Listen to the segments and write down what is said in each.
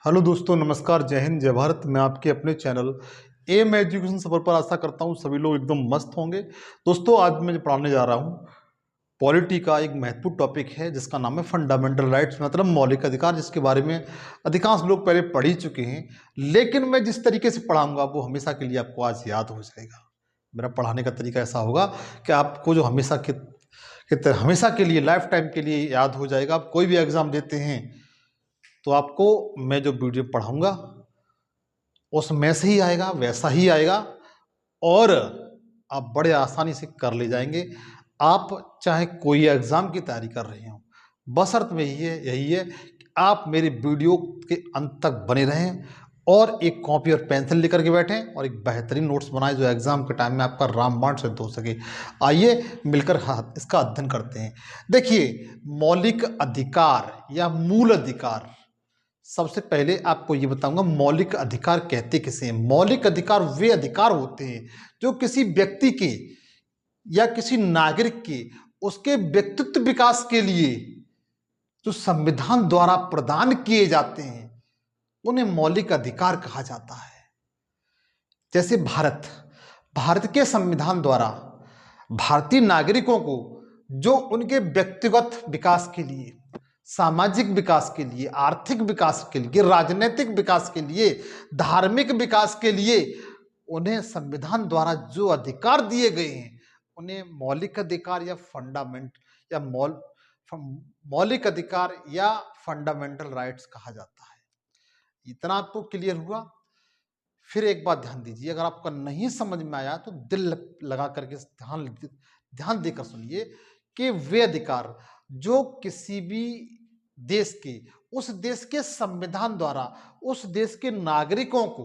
Hello दोस्तों, नमस्कार, जय हिंद, जय भारत। मैं आपके अपने चैनल एम एजुकेशन सफर पर आशा करता हूं सभी लोग एकदम मस्त होंगे। दोस्तों, आज मैं जो पढ़ाने जा रहा हूं पॉलिटी का एक महत्वपूर्ण टॉपिक है जिसका नाम है फंडामेंटल राइट्स, मतलब मौलिक अधिकार, जिसके बारे में अधिकांश लोग पहले पढ़ ही चुके हैं। लेकिन मैं जिस तरीके से पढ़ाऊंगा वो हमेशा के लिए आपको आज याद हो जाएगा। मेरा पढ़ाने का तरीका ऐसा होगा कि आपको जो हमेशा के लिए, लाइफ टाइम के लिए याद हो जाएगा। आप कोई भी एग्जाम देते हैं तो आपको मैं जो वीडियो पढ़ाऊंगा उसमें से ही आएगा, वैसा ही आएगा, और आप बड़े आसानी से कर ले जाएंगे। आप चाहे कोई एग्जाम की तैयारी कर रहे हो, बशर्त में यही है कि आप मेरे वीडियो के अंत तक बने रहें और एक कॉपी और पेंसिल लेकर के बैठें और एक बेहतरीन नोट्स बनाएं जो एग्जाम के टाइम में आपका रामबाण सिद्ध हो सके। आइए मिलकर इसका अध्ययन करते हैं। देखिए, मौलिक अधिकार या मूल अधिकार, सबसे पहले आपको ये बताऊंगा मौलिक अधिकार कहते किसे हैं। मौलिक अधिकार वे अधिकार होते हैं जो किसी व्यक्ति के या किसी नागरिक के उसके व्यक्तित्व विकास के लिए जो संविधान द्वारा प्रदान किए जाते हैं उन्हें मौलिक अधिकार कहा जाता है। जैसे भारत के संविधान द्वारा भारतीय नागरिकों को जो उनके व्यक्तिगत विकास के लिए, सामाजिक विकास के लिए, आर्थिक विकास के लिए, राजनीतिक विकास के लिए, धार्मिक विकास के लिए उन्हें संविधान द्वारा जो अधिकार दिए गए हैं उन्हें मौलिक अधिकार या मौलिक अधिकार या फंडामेंटल राइट्स कहा जाता है। इतना आपको क्लियर हुआ? फिर एक बात ध्यान दीजिए, अगर आपका नहीं समझ में आया तो दिल लगा करके ध्यान देकर सुनिए कि वे अधिकार जो किसी भी देश के, उस देश के संविधान द्वारा उस देश के नागरिकों को,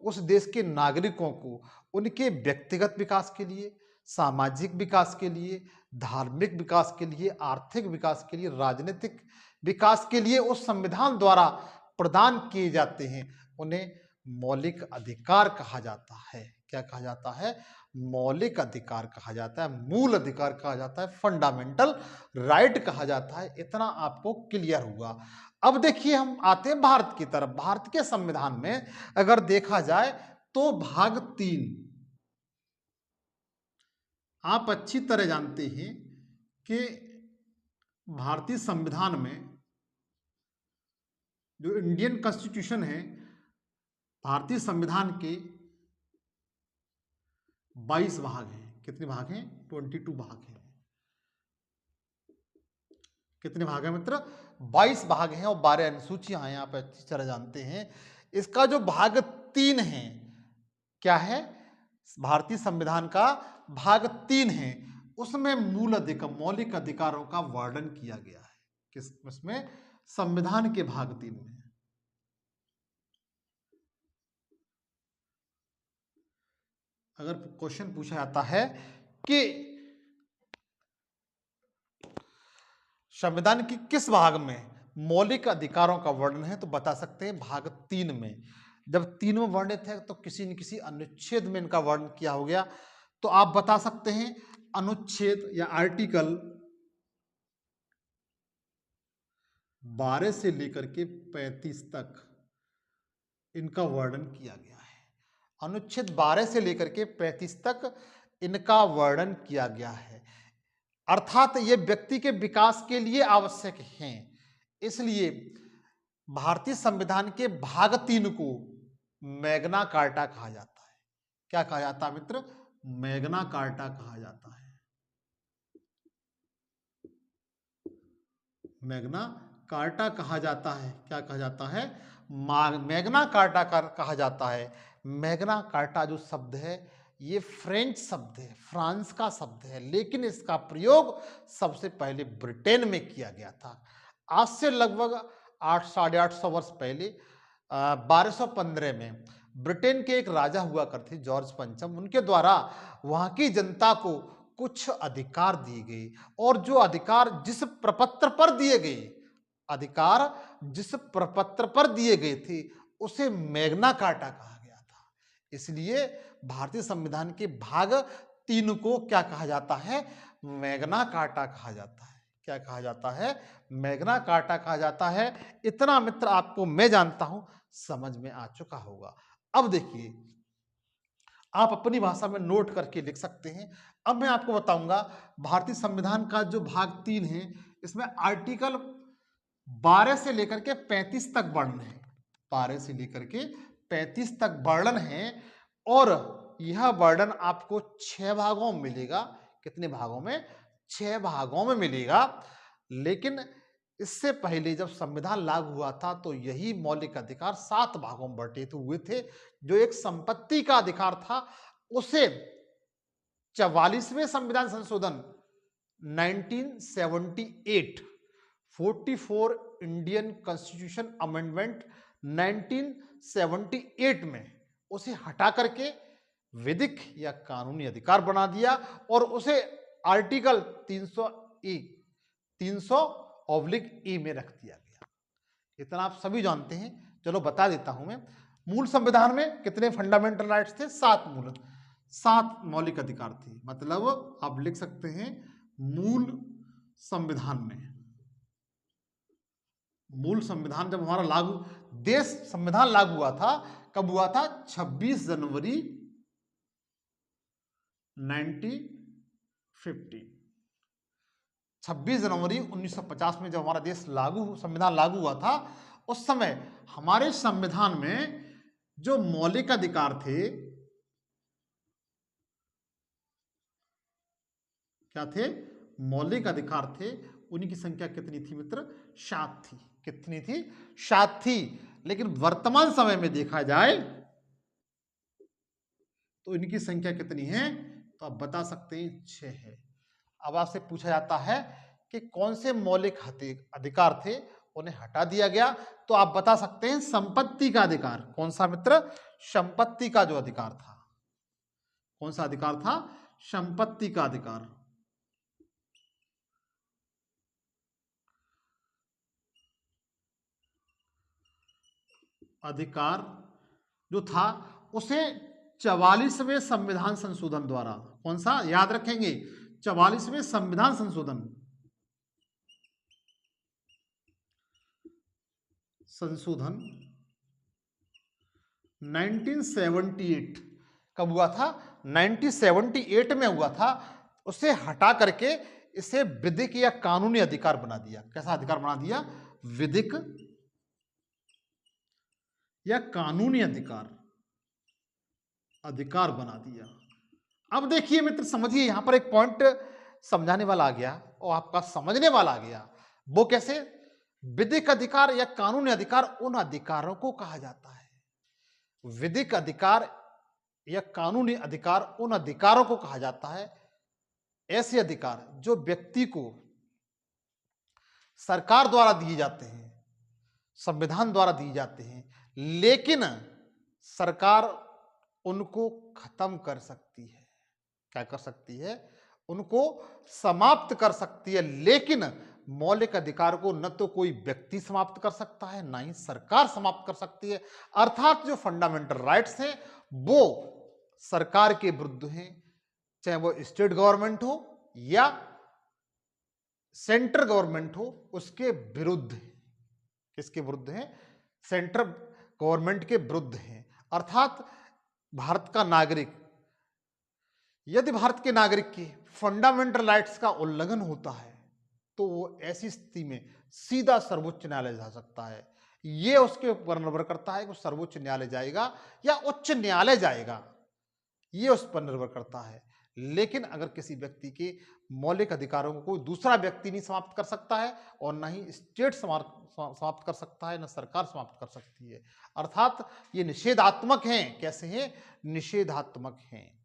उस देश के नागरिकों को उनके व्यक्तिगत विकास के लिए, सामाजिक विकास के लिए, धार्मिक विकास के लिए, आर्थिक विकास के लिए, राजनीतिक विकास के लिए उस संविधान द्वारा प्रदान किए जाते हैं, उन्हें मौलिक अधिकार कहा जाता है। क्या कहा जाता है? मौलिक अधिकार कहा जाता है, मूल अधिकार कहा जाता है, फंडामेंटल राइट कहा जाता है। इतना आपको क्लियर हुआ। अब देखिए, हम आते हैं भारत की तरफ। भारत के संविधान में अगर देखा जाए तो भाग 3, आप अच्छी तरह जानते हैं कि भारतीय संविधान में जो इंडियन कॉन्स्टिट्यूशन है, भारतीय संविधान के 22 भाग हैं। कितने भाग हैं? 22 भाग हैं। कितने भाग हैं मित्र? 22 भाग हैं और 12 अनुसूचियां हैं, आप अच्छी तरह जानते हैं। इसका जो भाग 3 है, क्या है? भारतीय संविधान का भाग 3 है, उसमें मौलिक अधिकारों का वर्णन किया गया है। इसमें संविधान के भाग 3 में अगर क्वेश्चन पूछा जाता है कि संविधान की किस भाग में मौलिक अधिकारों का वर्णन है, तो बता सकते हैं भाग 3 में। जब तीनों वर्णित है तो किसी न किसी अनुच्छेद में इनका वर्णन किया हो गया, तो आप बता सकते हैं अनुच्छेद या आर्टिकल 12 से लेकर के 35 तक इनका वर्णन किया गया है। अनुच्छेद 12 से लेकर के 35 तक इनका वर्णन किया गया है, अर्थात ये व्यक्ति के विकास के लिए आवश्यक हैं। इसलिए भारतीय संविधान के भाग 3 को मैग्ना कार्टा कहा जाता है। क्या कहा जाता है मित्र? मैग्ना कार्टा कहा जाता है। मैग्ना कार्टा कहा जाता है। क्या कहा जाता है? मैग्ना कार्टा कहा जाता है। मैग्ना कार्टा जो शब्द है ये फ्रेंच शब्द है, फ्रांस का शब्द है, लेकिन इसका प्रयोग सबसे पहले ब्रिटेन में किया गया था। आज से लगभग 800-850 वर्ष पहले 1215 में ब्रिटेन के एक राजा हुआ करते जॉर्ज पंचम, उनके द्वारा वहां की जनता को कुछ अधिकार दिए गए, और जो अधिकार जिस प्रपत्र पर दिए गए थे उसे मैग्ना कार्टा कहा गया था। इसलिए भारतीय संविधान के भाग 3 को क्या कहा जाता है? मैग्ना कार्टा कहा जाता है। क्या कहा जाता है? मैग्ना कार्टा कहा जाता है। इतना मित्र आपको मैं जानता हूं समझ में आ चुका होगा। अब देखिए, आप अपनी भाषा में नोट करके लिख सकते हैं। अब मैं आपको बताऊंगा भारतीय संविधान का जो भाग 3 है, इसमें आर्टिकल 12 से लेकर के 35 तक वर्णन है। 12 से लेकर के 35 तक वर्णन है और यह वर्णन आपको 6 भागों में मिलेगा। कितने भागों में? 6 भागों में मिलेगा। लेकिन इससे पहले जब संविधान लागू हुआ था तो यही मौलिक अधिकार 7 भागों में बंटे हुए थे। जो एक संपत्ति का अधिकार था उसे 44वें संविधान संशोधन 1978 44 इंडियन कॉन्स्टिट्यूशन अमेंडमेंट 1978 में उसे हटा करके विधिक या कानूनी अधिकार बना दिया और उसे आर्टिकल 300/E में रख दिया गया। इतना आप सभी जानते हैं। चलो बता देता हूं मैं। मूल संविधान में कितने फंडामेंटल राइट्स थे? 7 मौलिक अधिकार थे। मतलब आप लिख सकते हैं मूल संविधान जब हमारा देश संविधान लागू हुआ था, कब हुआ था? 26 जनवरी 1950। 26 जनवरी 1950 में जब हमारा संविधान लागू हुआ था, उस समय हमारे संविधान में जो मौलिक अधिकार थे, क्या थे? मौलिक अधिकार थे। उनकी संख्या कितनी थी मित्र? 7 थी। कितनी थी? 7 थी। लेकिन वर्तमान समय में देखा जाए तो इनकी संख्या कितनी है? तो आप बता सकते हैं 6 है। अब आपसे पूछा जाता है कि कौन से मौलिक अधिकार थे, उन्हें हटा दिया गया। तो आप बता सकते हैं संपत्ति का अधिकार। कौन सा मित्र? संपत्ति का जो अधिकार था। कौन सा अधिकार था? संपत्ति का अधिकार जो था उसे 44वें संविधान संशोधन द्वारा, कौन सा? याद रखेंगे, 44वें संविधान संशोधन 1978 कब हुआ था? 1978 में हुआ था। उसे हटा करके इसे विधिक या कानूनी अधिकार बना दिया। कैसा अधिकार बना दिया? विधिक या कानूनी अधिकार बना दिया। अब देखिए मित्र, समझिए, यहां पर एक पॉइंट समझाने वाला आ गया और आपका समझने वाला आ गया। वो कैसे? विधिक अधिकार या कानूनी अधिकार उन अधिकारों को कहा जाता है। विधिक अधिकार या कानूनी अधिकार उन अधिकारों को कहा जाता है, ऐसे अधिकार जो व्यक्ति को सरकार द्वारा दिए जाते हैं, संविधान द्वारा दिए जाते हैं, लेकिन सरकार उनको खत्म कर सकती है। क्या कर सकती है? उनको समाप्त कर सकती है। लेकिन मौलिक अधिकार को न तो कोई व्यक्ति समाप्त कर सकता है, ना ही सरकार समाप्त कर सकती है। अर्थात जो फंडामेंटल राइट्स हैं वो सरकार के विरुद्ध हैं, चाहे वो स्टेट गवर्नमेंट हो या सेंट्रल गवर्नमेंट हो, उसके विरुद्ध है। किसके विरुद्ध है? सेंट्रल गवर्नमेंट के विरुद्ध है। अर्थात भारत का नागरिक, यदि भारत के नागरिक की फंडामेंटल राइट्स का उल्लंघन होता है तो वो ऐसी स्थिति में सीधा सर्वोच्च न्यायालय जा सकता है। ये उसके ऊपर निर्भर करता है कि सर्वोच्च न्यायालय जाएगा या उच्च न्यायालय जाएगा, ये उस पर निर्भर करता है। लेकिन अगर किसी व्यक्ति के मौलिक अधिकारों को कोई दूसरा व्यक्ति नहीं समाप्त कर सकता है और न ही स्टेट समाप्त कर सकता है, न सरकार समाप्त कर सकती है। अर्थात ये निषेधात्मक हैं। कैसे हैं? निषेधात्मक हैं।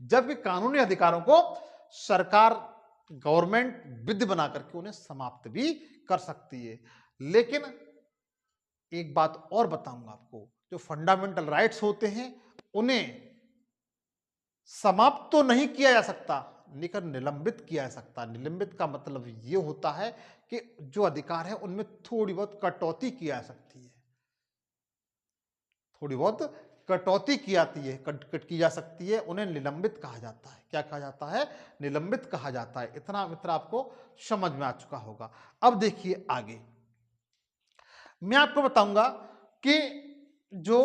जबकि कानूनी अधिकारों को सरकार, गवर्नमेंट विधि बना करके उन्हें समाप्त भी कर सकती है। लेकिन एक बात और बताऊंगा आपको, जो फंडामेंटल राइट्स होते हैं उन्हें समाप्त तो नहीं किया जा सकता, लेकिन निलंबित किया जा सकता। निलंबित का मतलब ये होता है कि जो अधिकार है उनमें थोड़ी बहुत कटौती की जा सकती है। थोड़ी बहुत कटौती की जाती है, की जा सकती है, उन्हें निलंबित कहा जाता है। क्या कहा जाता है? निलंबित कहा जाता है। इतना मित्र आपको समझ में आ चुका होगा। अब देखिए आगे मैं आपको बताऊंगा कि जो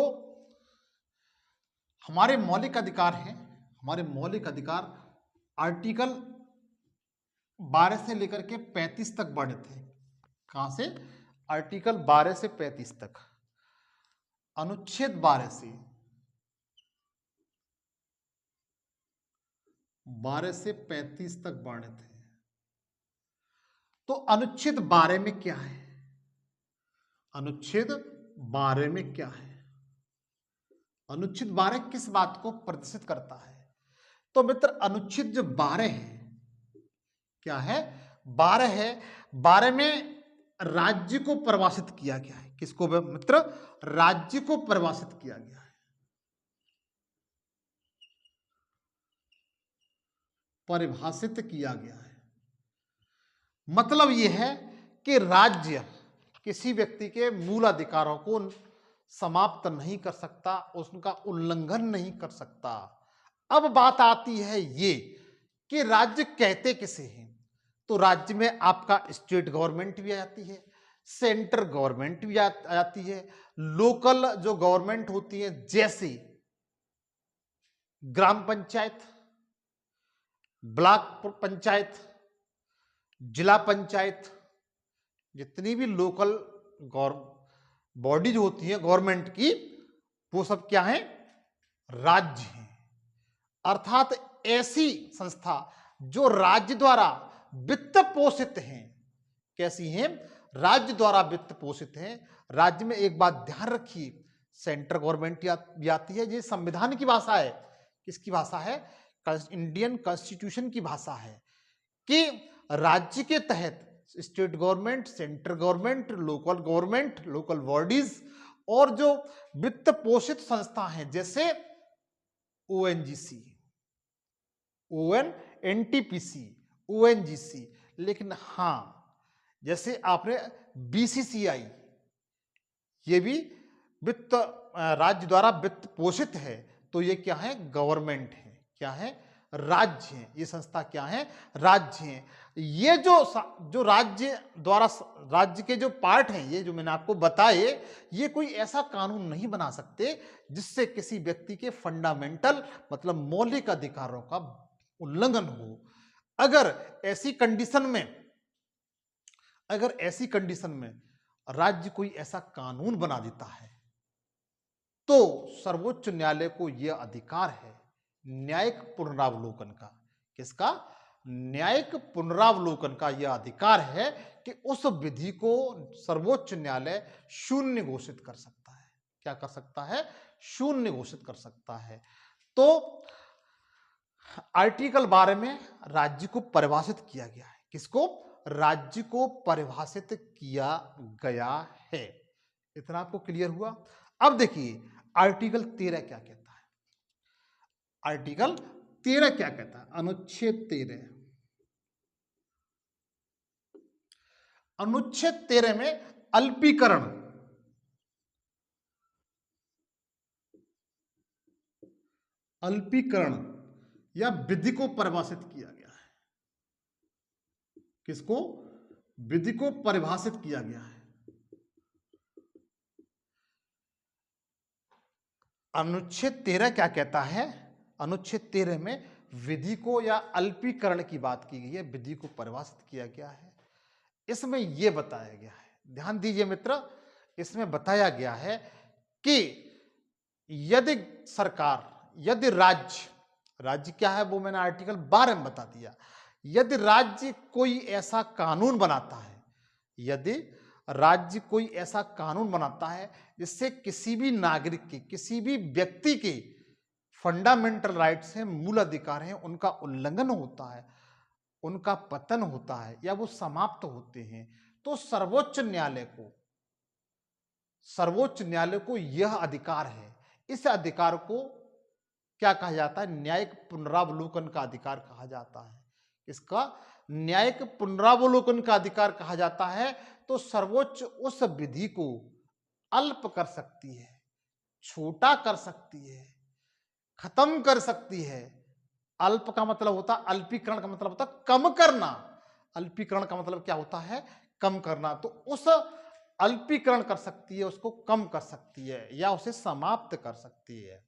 हमारे मौलिक अधिकार हैं, हमारे मौलिक अधिकार आर्टिकल 12 से लेकर के 35 तक वर्णित है। कहां से? आर्टिकल 12 से 35 तक, अनुच्छेद 12 से 35 तक वर्णित है। तो अनुच्छेद 12 में क्या है? अनुच्छेद 12 में क्या है? अनुच्छेद 12 किस बात को प्रदर्शित करता है? तो मित्र अनुच्छेद जो 12 है, क्या है? 12 है। 12 में राज्य को परिभाषित किया गया है। किसको मित्र? राज्य को परिभाषित किया गया है। परिभाषित किया गया है। मतलब यह है कि राज्य किसी व्यक्ति के मूल अधिकारों को समाप्त नहीं कर सकता, उसका उल्लंघन नहीं कर सकता। अब बात आती है ये कि राज्य कहते किसे हैं? तो राज्य में आपका स्टेट गवर्नमेंट भी आ जाती है, सेंट्रल गवर्नमेंट भी आ जाती है, लोकल जो गवर्नमेंट होती है जैसे ग्राम पंचायत, ब्लॉक पंचायत, जिला पंचायत, जितनी भी लोकल बॉडीज होती हैं गवर्नमेंट की, वो सब क्या है? राज्य हैं। अर्थात ऐसी संस्था जो राज्य द्वारा वित्त पोषित हैं। कैसी हैं? राज्य द्वारा वित्त पोषित हैं। राज्य में एक बात ध्यान रखिए, सेंट्रल गवर्नमेंट भी आती है। ये संविधान की भाषा है। किसकी भाषा है? इंडियन कॉन्स्टिट्यूशन की भाषा है कि राज्य के तहत state government, central government, local government, local bodies और जो वित्त पोषित संस्था हैं जैसे ओएनजीसी, एनटीपीसी, ओएनजीसी। लेकिन हां, जैसे आपने बीसीसीआई, ये भी वित्त राज्य द्वारा वित्त पोषित है, तो ये क्या है? गवर्नमेंट है। क्या है? राज्य है। ये संस्था क्या है? राज्य है। ये जो राज्य द्वारा, राज्य के जो पार्ट हैं, ये जो मैंने आपको बताए, ये कोई ऐसा कानून नहीं बना सकते जिससे किसी व्यक्ति के फंडामेंटल मतलब मौलिक अधिकारों का उल्लंघन हो। अगर ऐसी कंडीशन में राज्य कोई ऐसा कानून बना देता है तो सर्वोच्च न्यायालय को यह अधिकार है न्यायिक पुनरावलोकन का। किसका? न्यायिक पुनरावलोकन का यह अधिकार है कि उस विधि को सर्वोच्च न्यायालय शून्य घोषित कर सकता है। क्या कर सकता है? शून्य घोषित कर सकता है। तो आर्टिकल 12 में राज्य को परिभाषित किया गया है। किसको? राज्य को परिभाषित किया गया है। इतना आपको क्लियर हुआ? अब देखिए आर्टिकल 13 क्या कहता है। आर्टिकल 13 क्या कहता है? अनुच्छेद 13। अनुच्छेद 13 में अल्पीकरण, या विधि को परिभाषित किया गया है। किसको? विधि को परिभाषित किया गया है। अनुच्छेद 13 क्या कहता है? अनुच्छेद 13 में विधि को या अल्पीकरण की बात की गई है, विधि को परिभाषित किया गया है। इसमें यह बताया गया है, ध्यान दीजिए मित्र, इसमें बताया गया है कि यदि सरकार, यदि राज्य क्या है वो मैंने आर्टिकल 12 में बता दिया। यदि राज्य कोई ऐसा कानून बनाता है, यदि राज्य कोई ऐसा कानून बनाता है जिससे किसी भी नागरिक के, किसी भी व्यक्ति के फंडामेंटल राइट्स हैं, मूल अधिकार हैं, उनका उल्लंघन होता है, उनका पतन होता है या वो समाप्त होते हैं, तो सर्वोच्च न्यायालय को यह अधिकार है। इस अधिकार को क्या कहा जाता है? न्यायिक पुनरावलोकन का अधिकार कहा जाता है। इसका न्यायिक पुनरावलोकन का अधिकार कहा जाता है। तो सर्वोच्च उस विधि को अल्प कर सकती है, छोटा कर सकती है, खत्म कर सकती है। अल्प का मतलब होता, अल्पीकरण का मतलब होता कम करना। अल्पीकरण का मतलब क्या होता है? कम करना। तो उस अल्पीकरण कर सकती है, उसको कम कर सकती है या उसे समाप्त कर सकती है।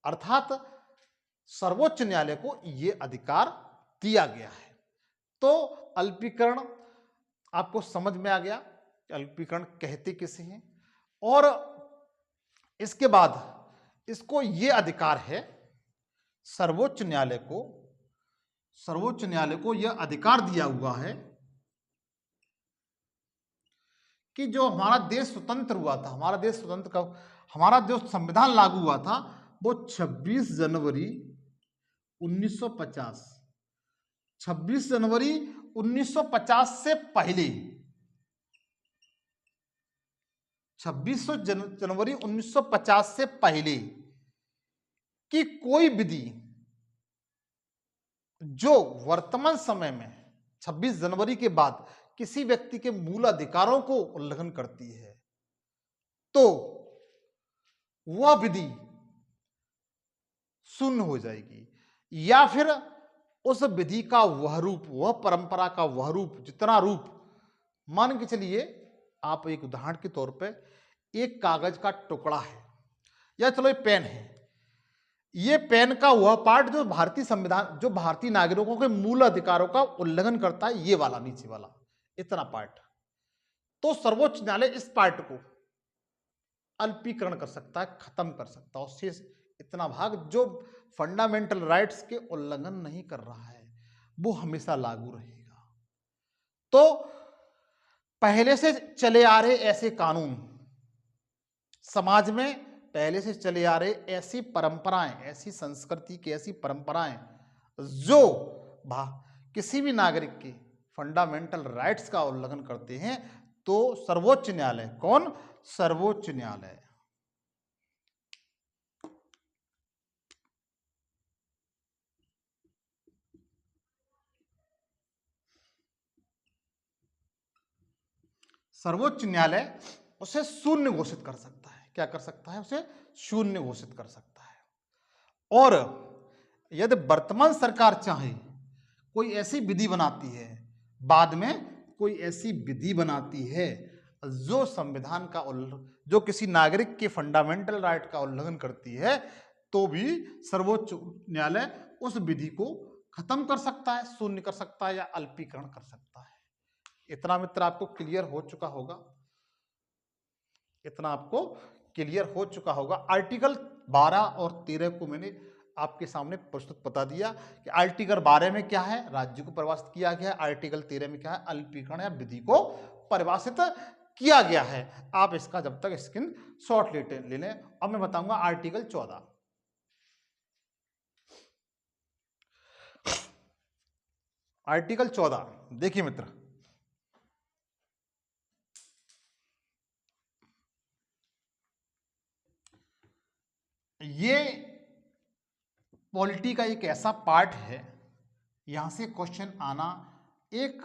अर्थात सर्वोच्च न्यायालय को यह अधिकार दिया गया है। तो अल्पीकरण आपको समझ में आ गया कि अल्पीकरण कहते किसे हैं। और इसके बाद इसको यह अधिकार है, सर्वोच्च न्यायालय को यह अधिकार दिया हुआ है कि जो हमारा देश स्वतंत्र हुआ था, हमारा जो संविधान लागू हुआ था वो 26 जनवरी 1950, 26 जनवरी 1950 से पहले, 26 जनवरी 1950 से पहले की कोई विधि जो वर्तमान समय में 26 जनवरी के बाद किसी व्यक्ति के मूल अधिकारों को उल्लंघन करती है, तो वह विधि शून्य हो जाएगी। या फिर उस विधि का वह रूप, वह परंपरा का वह रूप, जितना रूप, मान के चलिए आप एक उदाहरण के तौर पे एक कागज का टुकड़ा है, या चलो ये पेन है, ये पेन का वह पार्ट जो भारतीय संविधान, जो भारतीय नागरिकों के मूल अधिकारों का उल्लंघन करता है, ये वाला नीचे वाला इतना पार्ट, तो सर्वोच्च न्यायालय इस पार्ट को अल्पीकरण कर सकता है, खत्म कर सकता है, और शेष इतना भाग जो फंडामेंटल राइट्स के उल्लंघन नहीं कर रहा है वो हमेशा लागू रहेगा। तो पहले से चले आ रहे ऐसे कानून, समाज में पहले से चले आ रहे ऐसी परंपराएं, ऐसी संस्कृति की ऐसी परंपराएं जो किसी भी नागरिक के फंडामेंटल राइट्स का उल्लंघन करते हैं, तो सर्वोच्च न्यायालय, कौन? सर्वोच्च न्यायालय। सर्वोच्च न्यायालय उसे शून्य घोषित कर सकता है। क्या कर सकता है? उसे शून्य घोषित कर सकता है। और यदि वर्तमान सरकार चाहे, कोई ऐसी विधि बनाती है, बाद में कोई ऐसी विधि बनाती है जो संविधान का जो किसी नागरिक के फंडामेंटल राइट का उल्लंघन करती है, तो भी सर्वोच्च न्यायालय उस विधि को खत्म कर सकता है, शून्य कर सकता है या अल्पीकरण कर सकता है। इतना मित्र आपको क्लियर हो चुका होगा, इतना आपको क्लियर हो चुका होगा। आर्टिकल 12 और 13 को मैंने आपके सामने प्रस्तुत बता दिया कि आर्टिकल 12 में क्या है, राज्य को परिभाषित किया गया है, आर्टिकल 13 में क्या है, अल्पीकरण या विधि को परिभाषित किया गया है। आप इसका जब तक स्क्रीन शॉट ले लें। अब मैं बताऊंगा आर्टिकल 14। आर्टिकल 14 देखिए मित्र, ये पॉलिटी का एक ऐसा पार्ट है, यहां से क्वेश्चन आना एक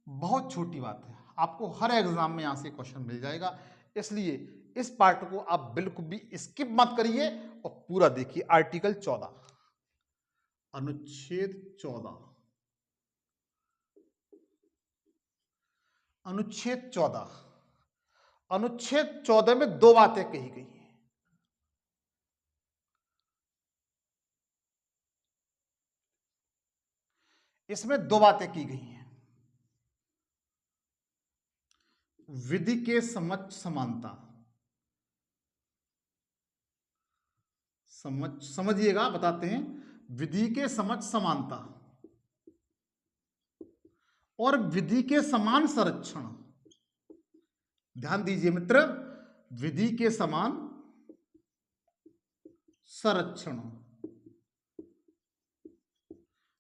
बहुत छोटी बात है। आपको हर एग्जाम में यहां से क्वेश्चन मिल जाएगा, इसलिए इस पार्ट को आप बिल्कुल भी स्किप मत करिए और पूरा देखिए। आर्टिकल 14, अनुच्छेद 14, अनुच्छेद 14, अनुच्छेद 14 में दो बातें कही गई हैं। इसमें दो बातें की गई हैं। विधि के समक्ष समानता, समझिएगा, बताते हैं। विधि के समक्ष समानता और विधि के समान संरक्षण। ध्यान दीजिए मित्र, विधि के समान संरक्षण।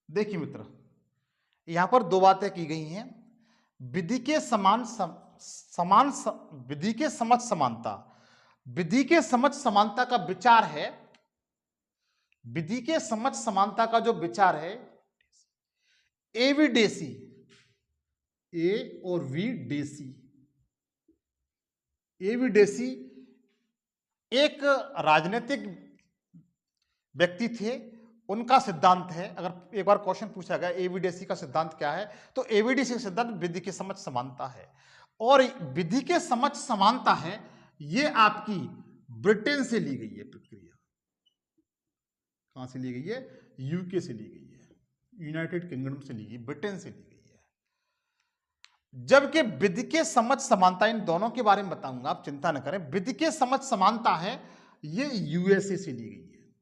देखिए मित्र, यहां पर दो बातें की गई हैं। विधि के विधि के समक्ष समानता। विधि के समक्ष समानता का विचार है, विधि के समक्ष समानता का जो विचार है, एविडेसी, ए और वी डेसी, एवी डेसी एक राजनीतिक व्यक्ति थे, उनका सिद्धांत है। अगर एक बार क्वेश्चन पूछा गया एवीडेसी का सिद्धांत क्या है, तो एवीडेसी का सिद्धांत विधि के समक्ष समानता है। और विधि के समक्ष समानता है, ये आपकी ब्रिटेन से ली गई है प्रक्रिया। कहां से ली गई है? यूके से ली गई है, यूनाइटेड किंगडम से ली गई, ब्रिटेन से ली गई है। जबकि विधि के समक्ष समानता, इन दोनों के बारे में बताऊंगा, आप चिंता न करें। विधि के समक्ष समानता है, ये यूएसए से ली गई है।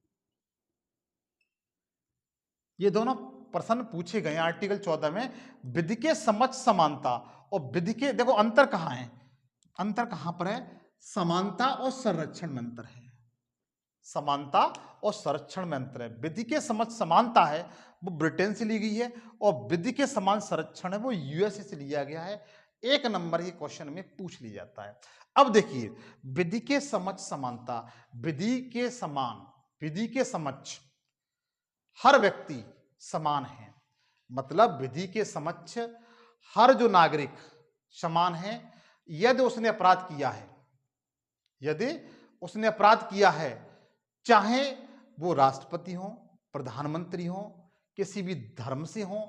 ये दोनों प्रश्न पूछे गए आर्टिकल 14 में, विधि के समक्ष समानता और विधि के, देखो अंतर कहां है, अंतर कहां पर है? समानता और संरक्षण में अंतर है। समानता और संरक्षण में अंतर है। विधि के समक्ष समानता है वो ब्रिटेन से ली गई है, और विधि के समान संरक्षण है वो यूएसए से लिया गया है। एक नंबर ये क्वेश्चन में पूछ लिया जाता है। अब देखिए, विधि के समक्ष समानता, विधि के समान, विधि के समक्ष हर व्यक्ति समान है, मतलब विधि के समक्ष हर जो नागरिक समान है। यदि उसने अपराध किया है, यदि उसने अपराध किया है, चाहे वो राष्ट्रपति हो, प्रधानमंत्री हो, किसी भी धर्म से हो,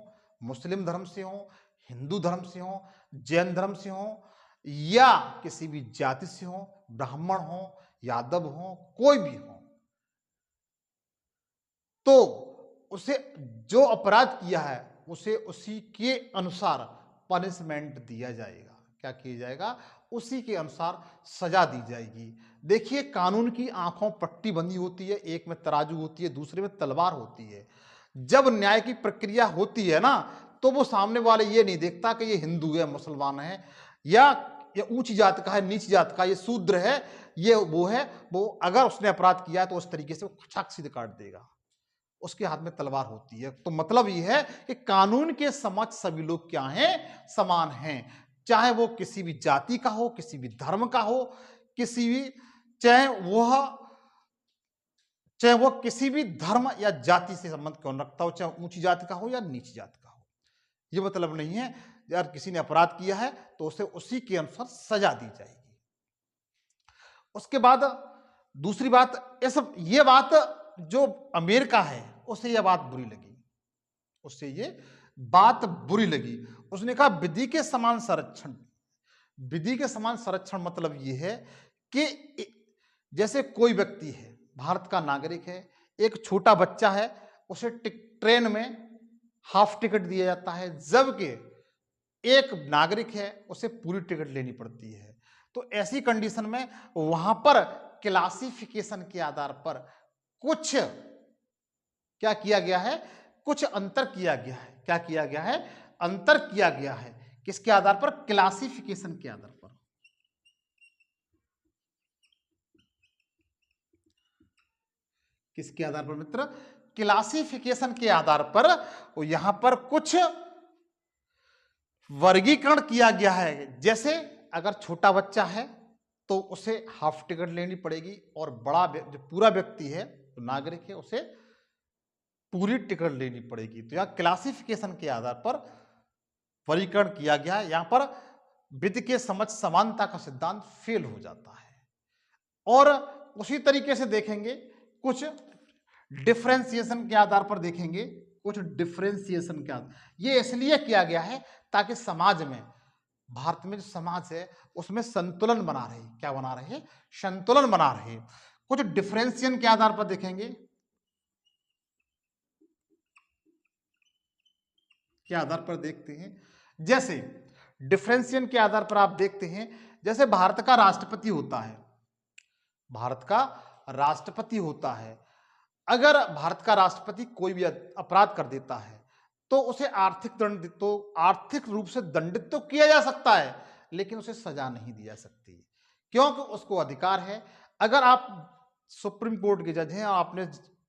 मुस्लिम धर्म से हो, हिंदू धर्म से हो, जैन धर्म से हो, या किसी भी जाति से हो, ब्राह्मण हो, यादव हो, कोई भी हो, तो उसे जो अपराध किया है उसे उसी के अनुसार पनिशमेंट दिया जाएगा। क्या किया जाएगा? उसी के अनुसार सजा दी जाएगी। देखिए, कानून की आंखों पट्टी बंधी होती है, एक में तराजू होती है, दूसरे में तलवार होती है। जब न्याय की प्रक्रिया होती है ना, तो वो सामने वाले ये नहीं देखता कि ये हिंदू है, मुसलमान है, या ये ऊंची जात का है, नीच जात का, ये शूद्र है, ये वो है, वो अगर उसने अपराध किया है तो उस तरीके से वो छक सीधे काट देगा। उसके हाथ में तलवार होती है। तो मतलब यह है कि कानून के समक्ष सभी लोग क्या हैं? समान हैं। चाहे वो किसी भी जाति का हो, किसी भी धर्म का हो, किसी भी, चाहे वो किसी भी धर्म या जाति से संबंध क्यों रखता हो, चाहे ऊंची जाति का हो या नीची जाति का हो। यह मतलब नहीं है यार किसी ने अपराध किया है तो उसे उसी के अनुसार सजा दी जाएगी। उसके बाद दूसरी बात, ये बात जो अमेरिका है उसे यह बात बुरी लगी, उससे ये बात बुरी लगी। उसने कहा विधि के समान संरक्षण। विधि के समान संरक्षण मतलब ये है कि जैसे कोई व्यक्ति है, भारत का नागरिक है, एक छोटा बच्चा है, उसे ट्रेन में हाफ टिकट दिया जाता है, जबकि एक नागरिक है उसे पूरी टिकट लेनी पड़ती है। तो ऐसी कंडीशन में वहां पर क्लासिफिकेशन के आधार पर कुछ क्या किया गया है? कुछ अंतर किया गया है। क्या किया गया है? अंतर किया गया है। किसके आधार पर? क्लासिफिकेशन के आधार पर। किसके आधार पर मित्र? क्लासिफिकेशन के आधार पर यहां पर कुछ वर्गीकरण किया गया है। जैसे अगर छोटा बच्चा है तो उसे हाफ टिकट लेनी पड़ेगी, और बड़ा जो पूरा व्यक्ति है, तो नागरिक है, उसे पूरी टिकट लेनी पड़ेगी। तो यहां क्लासिफिकेशन के आधार पर वर्गीकरण किया गया है। यहां पर विधि के समक्ष समानता का सिद्धांत फेल हो जाता है। और उसी तरीके से देखेंगे, कुछ डिफरेंशिएशन के आधार पर देखेंगे, कुछ डिफरेंशिएशन के आधार, ये इसलिए किया गया है ताकि समाज में, भारत में जो समाज है उसमें संतुलन बना रहे। क्या बना रहे? संतुलन बना रहे। कुछ डिफरेंशिएशन के आधार पर देखेंगे, के आधार पर देखते हैं। जैसे डिफरेंशिएशन के आधार पर आप देखते हैं, जैसे भारत का राष्ट्रपति होता है, भारत का राष्ट्रपति होता है, अगर भारत का राष्ट्रपति कोई भी अपराध कर देता है तो उसे आर्थिक रूप से दंडित तो किया जा सकता है, लेकिन उसे सजा नहीं दी जा सकती, क्योंकि उसको अधिकार है। अगर आप सुप्रीम कोर्ट के जज हैं और आपने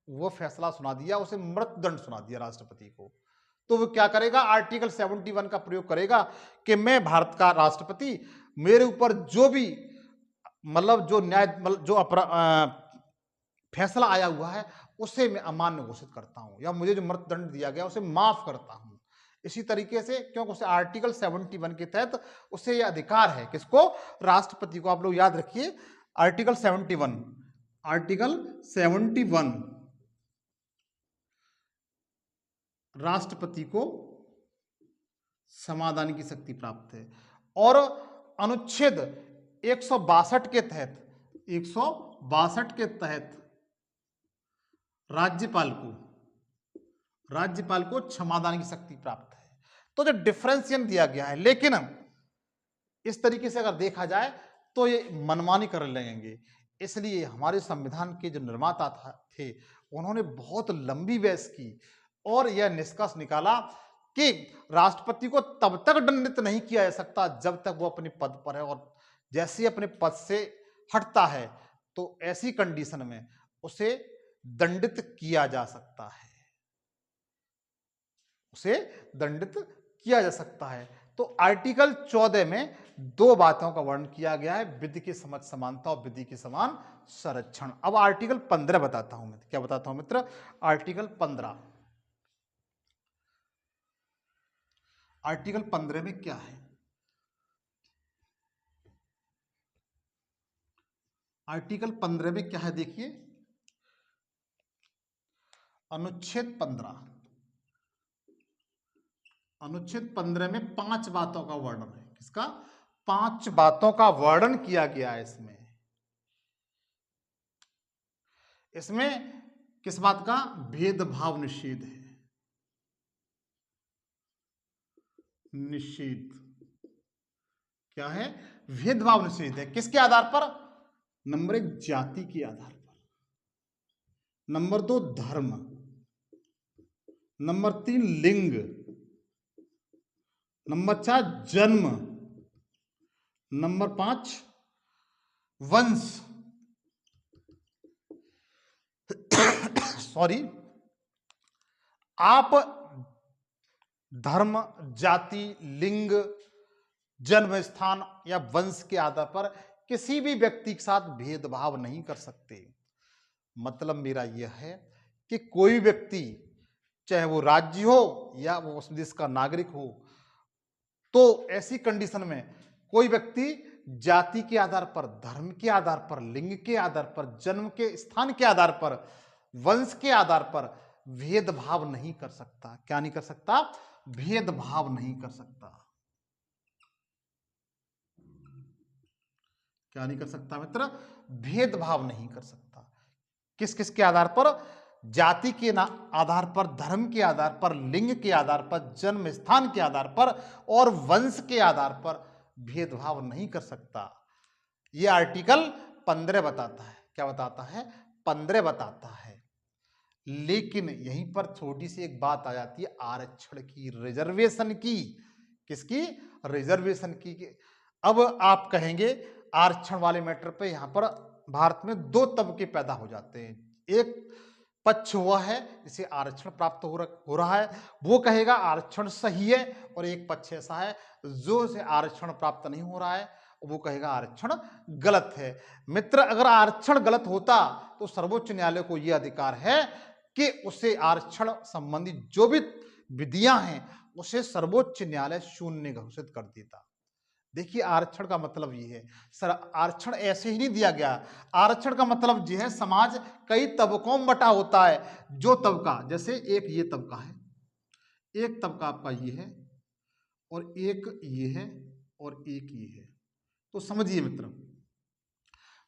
वो फैसला सुना दिया, उसे मृत्युदंड सुना दिया राष्ट्रपति को, तो वो क्या करेगा? आर्टिकल 71 का प्रयोग करेगा कि मैं भारत का राष्ट्रपति, मेरे ऊपर जो भी मतलब जो न्याय जो फैसला आया हुआ है उसे मैं अमान्य घोषित करता हूं, या मुझे जो मृत्युदंड दिया गया उसे माफ करता हूं। इसी तरीके से क्योंकि उसे आर्टिकल 71 के तहत उसे यह अधिकार है, किसको? राष्ट्रपति को। आप लोग याद रखिए आर्टिकल 71, आर्टिकल 71 राष्ट्रपति को समाधान की शक्ति प्राप्त है। और अनुच्छेद 162 के तहत, 162 के तहत राज्यपाल को क्षमादान की शक्ति प्राप्त है। तो जो डिफरेंशिएशन दिया गया है, लेकिन इस तरीके से अगर देखा जाए तो ये मनमानी कर लेंगे। इसलिए हमारे संविधान के जो निर्माता थे उन्होंने बहुत लंबी बहस की और यह निष्कर्ष निकाला कि राष्ट्रपति को तब तक दंडित नहीं किया जा सकता जब तक वो अपने पद पर है, और जैसे ही अपने पद से हटता है तो ऐसी कंडीशन में उसे दंडित किया जा सकता है, उसे दंडित किया जा सकता है। तो आर्टिकल 14 में दो बातों का वर्णन किया गया है, विधि की समझ समानता और विधि के समान संरक्षण। अब आर्टिकल 15 बताता हूं मैं, क्या बताता हूं मित्र? आर्टिकल 15, आर्टिकल 15 में क्या है? आर्टिकल 15 में क्या है देखिए, अनुच्छेद 15, अनुच्छेद 15 में 5 बातों का वर्णन है। किसका? 5 बातों का वर्णन किया गया है इसमें। इसमें किस बात का? भेदभाव निषेध है, निषेध। क्या है? भेदभाव निषेध है। किसके आधार पर? नंबर 1 जाति के आधार पर, नंबर 2 धर्म, नंबर 3 लिंग, नंबर 4 जन्म, नंबर 5 वंश, सॉरी, आप धर्म, जाति, लिंग, जन्म स्थान या वंश के आधार पर किसी भी व्यक्ति के साथ भेदभाव नहीं कर सकते। मतलब मेरा यह है कि कोई व्यक्ति चाहे वो राज्य हो या वो उस देश का नागरिक हो, तो ऐसी कंडीशन में कोई व्यक्ति जाति के आधार पर, धर्म के आधार पर, लिंग के आधार पर, जन्म के स्थान के आधार पर, वंश के आधार पर भेदभाव नहीं कर सकता। क्या नहीं कर सकता? भेदभाव नहीं कर सकता। क्या नहीं कर सकता मित्र? भेदभाव नहीं कर सकता। किस किस के आधार पर? जाति के आधार पर, धर्म के आधार पर, लिंग के आधार पर, जन्म स्थान के आधार पर और वंश के आधार पर भेदभाव नहीं कर सकता। यह आर्टिकल 15 बताता है। क्या बताता है? 15 बताता है। लेकिन यहीं पर छोटी सी एक बात आ जाती है आरक्षण की, रिजर्वेशन की। किसकी? रिजर्वेशन की। अब आप कहेंगे आरक्षण वाले मैटर पे यहां पर भारत में 2 तबके पैदा हो जाते हैं। एक पक्ष हुआ है जिसे आरक्षण प्राप्त हो रहा है, वो कहेगा आरक्षण सही है, और एक पक्ष ऐसा है जो इसे आरक्षण प्राप्त नहीं हो रहा है, वो कहेगा आरक्षण गलत है। मित्र, अगर आरक्षण गलत होता तो सर्वोच्च न्यायालय को यह अधिकार है कि उसे आरक्षण संबंधी जो भी विधियां हैं उसे सर्वोच्च न्यायालय शून्य घोषित कर देता। देखिए आरक्षण का मतलब ये है सर, आरक्षण ऐसे ही नहीं दिया गया। आरक्षण का मतलब ये है समाज कई तबकों में बटा होता है। जो तबका, जैसे एक ये तबका है, एक तबका आपका ये है, और एक ये है, और एक ये है। तो समझिए मित्र,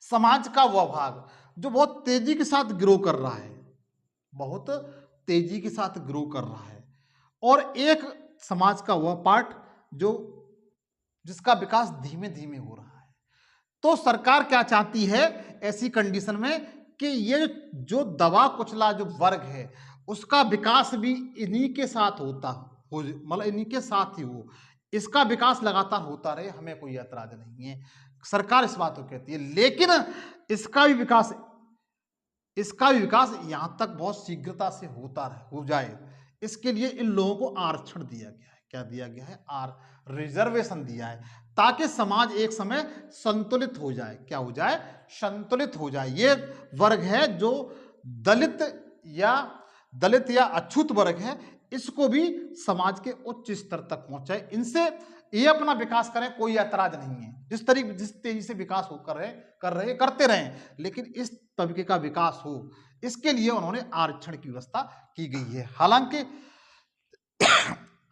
समाज का वह भाग जो बहुत तेजी के साथ ग्रो कर रहा है, बहुत तेजी के साथ ग्रो कर रहा है, और एक समाज का वह पार्ट जो जिसका विकास धीमे धीमे हो रहा है। तो सरकार क्या चाहती है ऐसी कंडीशन में कि ये जो दबा कुचला जो वर्ग है उसका विकास भी इन्हीं के साथ होता हो, मतलब इन्हीं के साथ ही हो, इसका विकास लगातार होता रहे, हमें कोई ऐतराज नहीं है। सरकार इस बात को कहती है, लेकिन इसका भी विकास यहां तक बहुत शीघ्रता से हो जाए, इसके लिए इन लोगों को आरक्षण दिया गया है। क्या दिया गया है? रिजर्वेशन दिया है, ताकि समाज एक समय संतुलित हो जाए। क्या हो जाए? संतुलित हो जाए। ये वर्ग है जो दलित या अछूत वर्ग है, इसको भी समाज के उच्च स्तर तक पहुंचाए, इनसे ये अपना विकास करें, कोई ऐतराज नहीं है। जिस तेजी से विकास हो करते रहें, लेकिन इस तबके का विकास हो, इसके लिए उन्होंने आरक्षण की व्यवस्था की गई है। हालांकि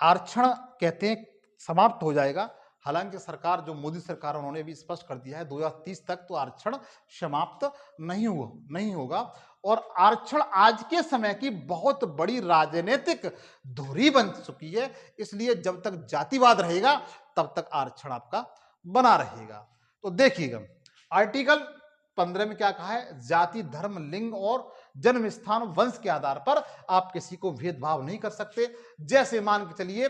आरक्षण कहते हैं समाप्त हो जाएगा, हालांकि सरकार जो मोदी सरकार उन्होंने भी स्पष्ट कर दिया है 2030 तक तो आरक्षण समाप्त नहीं होगा। और आरक्षण आज के समय की बहुत बड़ी राजनीतिक धुरी बन चुकी है, इसलिए जब तक जातिवाद रहेगा तब तक आरक्षण आपका बना रहेगा। तो देखिएगा आर्टिकल 15 में क्या कहा है, जाति, धर्म, लिंग और जन्म स्थान, वंश के आधार पर आप किसी को भेदभाव नहीं कर सकते। जैसे मान के चलिए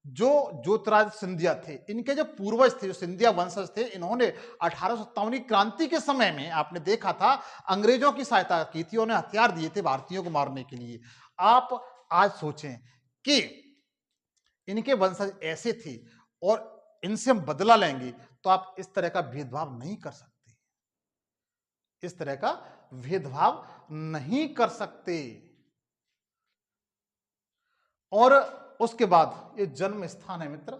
जो ज्योतिराज सिंधिया थे, इनके जो पूर्वज थे, जो सिंधिया वंशज थे, इन्होंने 1857 की क्रांति के समय में आपने देखा था अंग्रेजों की सहायता की थी, उन्हें हथियार दिए थे भारतीयों को मारने के लिए। आप आज सोचें कि इनके वंशज ऐसे थे और इनसे हम बदला लेंगे, तो आप इस तरह का भेदभाव नहीं कर सकते, इस तरह का भेदभाव नहीं कर सकते। और उसके बाद ये जन्म स्थान है मित्र,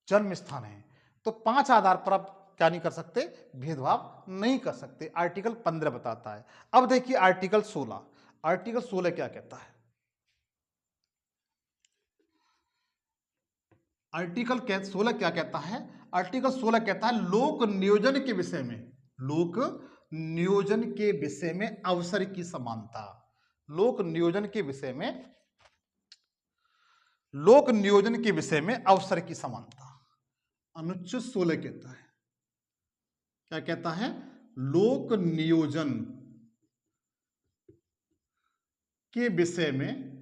जन्म स्थान है, तो 5 आधार पर आप क्या नहीं कर सकते, भेदभाव नहीं कर सकते, आर्टिकल 15 बताता है। अब देखिए आर्टिकल 16, आर्टिकल 16 क्या कहता है। आर्टिकल 16 क्या कहता है, आर्टिकल 16 कहता है लोक नियोजन के विषय में, लोक नियोजन के विषय में अवसर की समानता, लोक नियोजन के विषय में, लोक नियोजन के विषय में अवसर की समानता अनुच्छेद 16 कहता है। क्या कहता है, लोक नियोजन के विषय में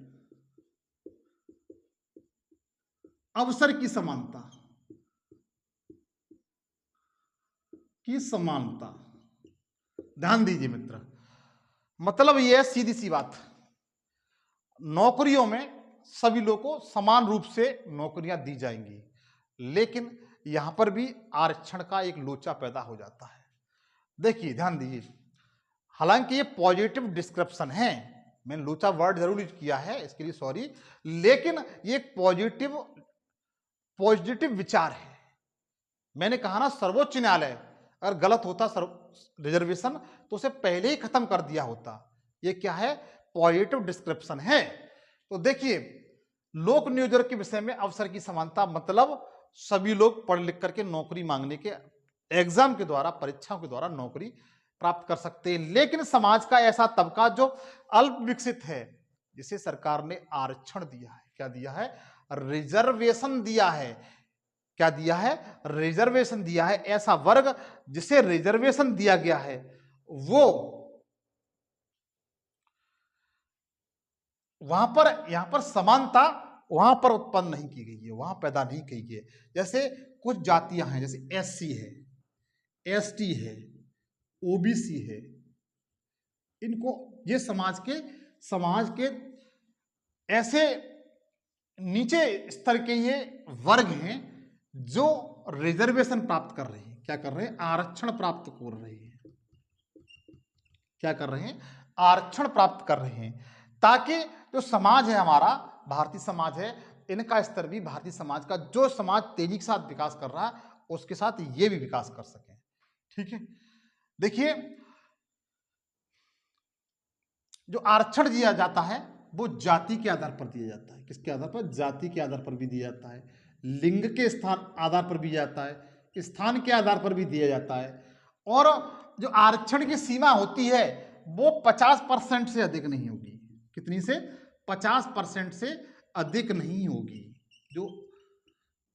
अवसर की समानता की समानता। ध्यान दीजिए मित्र, मतलब यह है सीधी सी बात, नौकरियों में सभी लोगों को समान रूप से नौकरियां दी जाएंगी, लेकिन यहां पर भी आरक्षण का एक लोचा पैदा हो जाता है। देखिए ध्यान दीजिए, हालांकि ये पॉजिटिव डिस्क्रिप्शन है, मैंने लोचा वर्ड जरूर यूज किया है, इसके लिए सॉरी, लेकिन ये एक पॉजिटिव विचार है। मैंने कहा ना सर्वोच्च न्यायालय अगर गलत होता रिजर्वेशन तो उसे पहले ही खत्म कर दिया होता। ये क्या है, पॉजिटिव डिस्क्रिप्शन है। तो देखिए लोक नियोजन के विषय में अवसर की समानता, मतलब सभी लोग पढ़ लिख करके नौकरी मांगने के एग्जाम के द्वारा, परीक्षाओं के द्वारा नौकरी प्राप्त कर सकते हैं। लेकिन समाज का ऐसा तबका जो अल्प विकसित है, जिसे सरकार ने आरक्षण दिया है, क्या दिया है, रिजर्वेशन दिया है। क्या दिया है, रिजर्वेशन दिया है। ऐसा वर्ग जिसे रिजर्वेशन दिया गया है वो यहां पर समानता वहां पर उत्पन्न नहीं की गई है, वहां पैदा नहीं की गई है। जैसे कुछ जातियां हैं, जैसे एससी है, एसटी है, ओबीसी है, इनको ये समाज के ऐसे नीचे स्तर के ये वर्ग हैं जो रिजर्वेशन प्राप्त कर रहे हैं। क्या कर रहे हैं, आरक्षण प्राप्त कर रहे हैं। क्या कर रहे हैं, आरक्षण प्राप्त कर रहे हैं, ताकि जो समाज है हमारा, भारतीय समाज है, इनका स्तर भी, भारतीय समाज का जो समाज तेजी के साथ विकास कर रहा है उसके साथ ये भी विकास कर सके। ठीक है, देखिए जो आरक्षण दिया जाता है वो जाति के आधार पर दिया जाता है। किसके आधार पर, जाति के आधार पर भी दिया जाता है, लिंग के स्थान आधार पर भी जाता है, स्थान के आधार पर भी दिया जाता है। और जो आरक्षण की सीमा होती है वो 50% से अधिक नहीं होगी। कितनी से, 50% से अधिक नहीं होगी। जो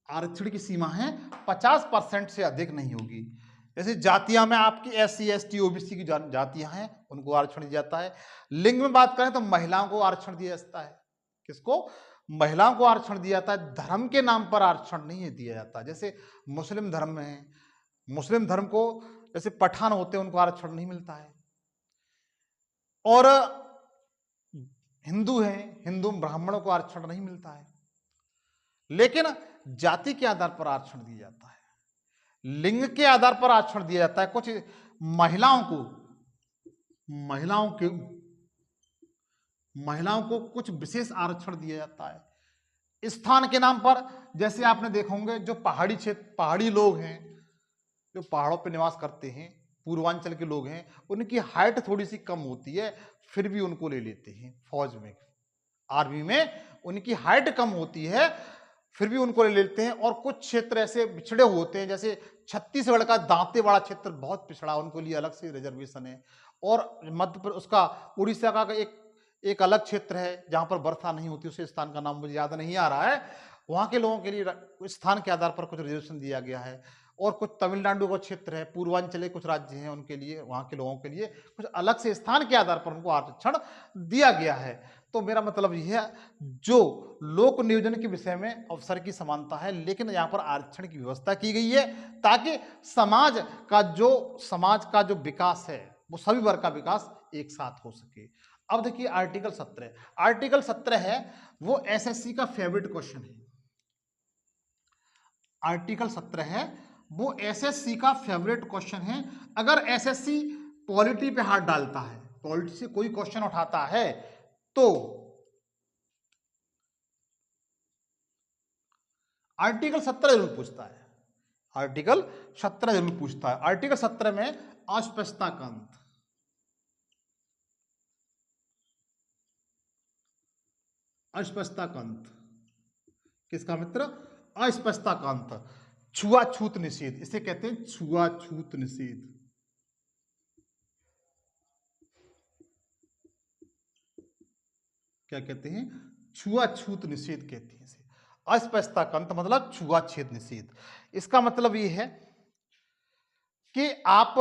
आरक्षण की सीमा है 50% से अधिक नहीं होगी। जैसे जातियां में आपकी एससी एसटी ओबीसी की जातियां हैं, उनको आरक्षण दिया जाता है। लिंग में बात करें तो महिलाओं को आरक्षण दिया जाता है। किसको, महिलाओं को आरक्षण दिया जाता है। धर्म के नाम पर आरक्षण नहीं दिया जाता। जैसे मुस्लिम धर्म में है, मुस्लिम धर्म को जैसे पठान होते हैं उनको आरक्षण नहीं मिलता है। और हिंदू हैं, हिंदू ब्राह्मणों को आरक्षण नहीं मिलता है। लेकिन जाति के आधार पर आरक्षण दिया जाता है, लिंग के आधार पर आरक्षण दिया जाता है। कुछ महिलाओं महिलाओं को कुछ विशेष आरक्षण दिया जाता है स्थान के नाम पर। जैसे आपने देखा होंगे जो पहाड़ी क्षेत्र, पहाड़ी लोग हैं, जो पहाड़ों पर निवास करते हैं, पूर्वांचल के लोग हैं, उनकी हाइट थोड़ी सी कम होती है, फिर भी उनको ले लेते हैं फौज में, आर्मी में। उनकी हाइट कम होती है, फिर भी उनको ले लेते हैं। और कुछ क्षेत्र ऐसे पिछड़े होते हैं, जैसे छत्तीसगढ़ का दांतेवाड़ा क्षेत्र बहुत पिछड़ा, उनको लिए अलग से रिजर्वेशन है। और मध्य प्रदेश, उसका उड़ीसा का एक अलग क्षेत्र है जहां पर वर्षा नहीं होती, उस स्थान का नाम मुझे याद नहीं आ रहा है, वहां के लोगों के लिए स्थान के आधार पर कुछ रिजर्वेशन दिया गया है। और कुछ तमिलनाडु का क्षेत्र है, पूर्वांचल कुछ राज्य हैं, उनके लिए, वहां के लोगों के लिए कुछ अलग से स्थान के आधार पर उनको आरक्षण दिया गया है। तो मेरा मतलब यह है, जो लोक नियोजन के विषय में अवसर की समानता है, लेकिन यहाँ पर आरक्षण की व्यवस्था की गई है ताकि समाज का जो विकास है वो सभी वर्ग का विकास एक साथ हो सके। अब देखिए आर्टिकल 17, आर्टिकल 17 है वो एसएससी का फेवरेट क्वेश्चन है। आर्टिकल 17 है वो एसएससी का फेवरेट क्वेश्चन है। अगर एसएससी पॉलिटी पे हाथ डालता है, पॉलिटी से कोई क्वेश्चन उठाता है, तो आर्टिकल 17 जरूर पूछता है। आर्टिकल 17 जरूर पूछता है। आर्टिकल 17 में अस्पष्टता का अंत, अस्पष्टता का अंत किसका मित्र? अस्पष्टता का अंत। छुआछूत निषेध, इसे कहते हैं छुआछूत निषेध। क्या कहते हैं? छुआछूत निषेध कहते हैं इसे। अस्पष्टता का अंत मतलब छुआछूत निषेध। इसका मतलब यह है कि आप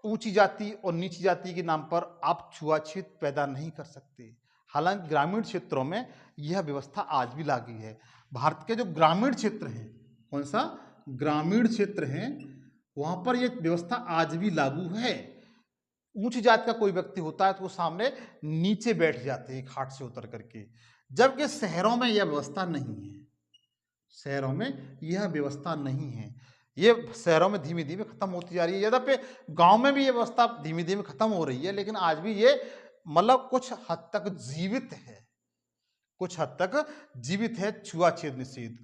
ऊंची जाति और नीची जाति के नाम पर आप छुआछूत पैदा नहीं कर सकते। हालांकि ग्रामीण क्षेत्रों में यह व्यवस्था आज भी लागू है। भारत के जो ग्रामीण क्षेत्र हैं, कौन सा? ग्रामीण क्षेत्र हैं, वहां पर यह व्यवस्था आज भी लागू है। ऊंची जाति का कोई व्यक्ति होता है तो वो सामने नीचे बैठ जाते हैं घाट से उतर करके, जबकि शहरों में यह व्यवस्था नहीं है। शहरों में यह व्यवस्था नहीं है। ये शहरों में धीमे धीमे खत्म होती जा रही है। यद्यपि गांव में भी ये व्यवस्था धीमे धीमे खत्म हो रही है, लेकिन आज भी ये मतलब कुछ हद तक जीवित है, कुछ हद तक जीवित है छुआछूत निषेध।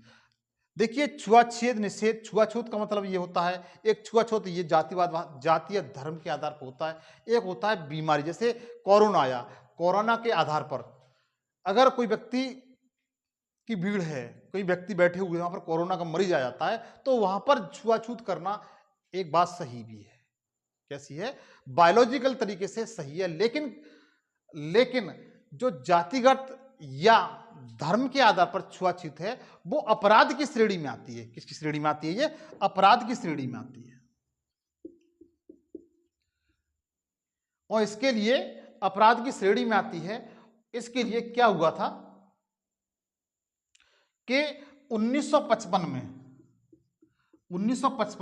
देखिए छुआछूत निषेध, छुआछूत का मतलब ये होता है, एक छुआछूत ये जातिवाद, जातीय धर्म के आधार पर होता है। एक होता है बीमारी, जैसे कोरोना आया, कोरोना के आधार पर अगर कोई व्यक्ति की भीड़ है, कोई व्यक्ति बैठे हुए वहां पर कोरोना का मरीज आ जाता है, तो वहां पर छुआछूत करना एक बात सही भी है। कैसी है? बायोलॉजिकल तरीके से सही है, लेकिन जो जातिगत या धर्म के आधार पर छुआछूत है वो अपराध की श्रेणी में आती है। किसकी श्रेणी में आती है? ये अपराध की श्रेणी में आती है। और इसके लिए अपराध की श्रेणी में आती है। इसके लिए क्या हुआ था कि 1955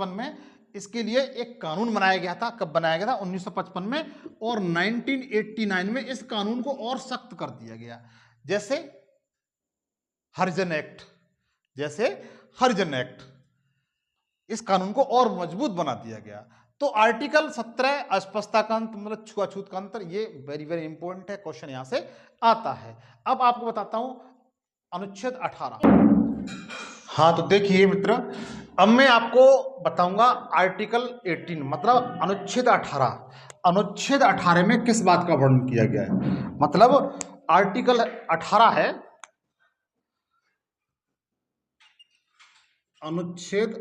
में इसके लिए एक कानून बनाया गया था। कब बनाया गया था? 1955 में। और 1989 में इस कानून को और सख्त कर दिया गया, जैसे हरिजन एक्ट, इस कानून को और मजबूत बना दिया गया। तो आर्टिकल 17 अस्पष्टता का अंत मतलब छुआछूत का अंतर, ये वेरी वेरी इंपॉर्टेंट है, क्वेश्चन यहां से आता है। अब आपको बताता हूं अनुच्छेद 18। हाँ, तो देखिए मित्र, अब मैं आपको बताऊंगा आर्टिकल 18 मतलब अनुच्छेद 18। अनुच्छेद 18 में किस बात का वर्णन किया गया है? मतलब आर्टिकल 18 है, अनुच्छेद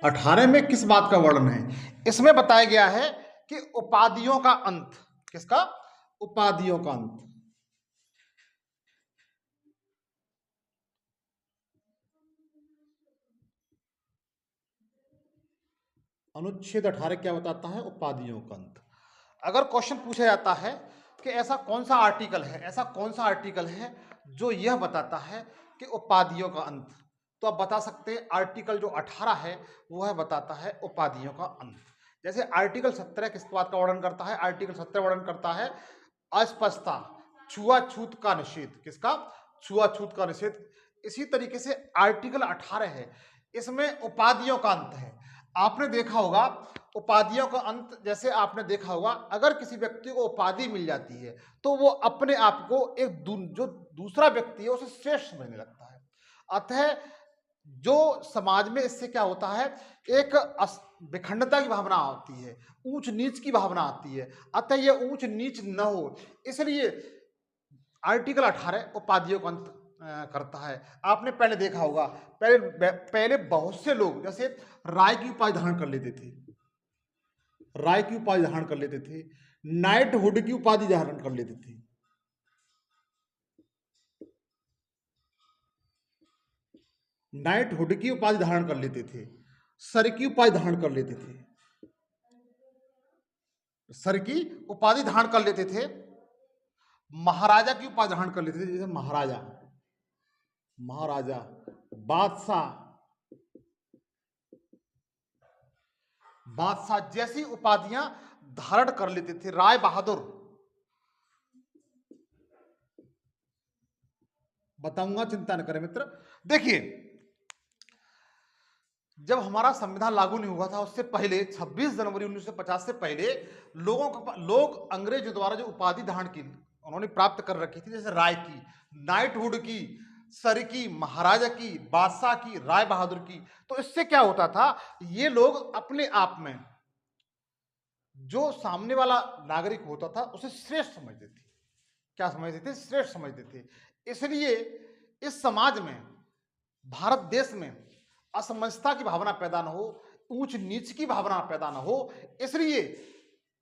18 में किस बात का वर्णन है? इसमें बताया गया है कि उपाधियों का अंत। किसका? उपाधियों का अंत। अनुच्छेद 18 क्या बताता है? उपाधियों का अंत। अगर क्वेश्चन पूछा जाता है कि ऐसा कौन सा आर्टिकल है जो यह बताता है कि उपाधियों का अंत, तो आप बता सकते हैं आर्टिकल जो 18 है वह बताता है उपाधियों का अंत। जैसे आर्टिकल 17 किस बात का वर्णन करता है? आर्टिकल 17 वर्णन करता है अस्पष्टता, छुआछूत का निषेध। किसका? छुआछूत का निषेध। इसी तरीके से आर्टिकल 18 है, इसमें उपाधियों का अंत है। आपने देखा होगा उपाधियों का अंत, जैसे आपने देखा होगा, अगर किसी व्यक्ति को उपाधि मिल जाती है तो वो अपने आप को जो दूसरा व्यक्ति है उसे श्रेष्ठ समझने लगता है। अतः जो समाज में इससे क्या होता है, एक विखंडता की भावना आती है, ऊंच नीच की भावना आती है। अतः यह ऊंच नीच न हो, इसलिए आर्टिकल 18 उपाधियों का अंत करता है। आपने पहले देखा होगा, पहले बहुत से लोग जैसे राय की उपाधि धारण कर लेते थे, राय की उपाधि धारण कर लेते थे, नाइटहुड की उपाधि धारण कर लेते थे, नाइटहुड की उपाधि धारण कर लेते थे, सर की उपाधि धारण कर लेते थे, सर की उपाधि धारण कर लेते थे, महाराजा की उपाधि धारण कर लेते थे, जैसे महाराजा, महाराजा, बादशाह, बादशाह जैसी उपाधियां धारण कर लेते थे, राय बहादुर। बताऊंगा, चिंता न करें मित्र। देखिए, जब हमारा संविधान लागू नहीं हुआ था उससे पहले 26 जनवरी 1950 से पहले लोग अंग्रेजों द्वारा जो उपाधि धारण की उन्होंने प्राप्त कर रखी थी, जैसे राय की, नाइटहुड की, सर की, महाराजा की, बादशाह की, राय बहादुर की, तो इससे क्या होता था, ये लोग अपने आप में जो सामने वाला नागरिक होता था उसे श्रेष्ठ समझते थे। क्या समझते थे? श्रेष्ठ समझते थे। इसलिए इस समाज में, भारत देश में असमंजसता की भावना पैदा न हो, ऊंच नीच की भावना पैदा न हो, इसलिए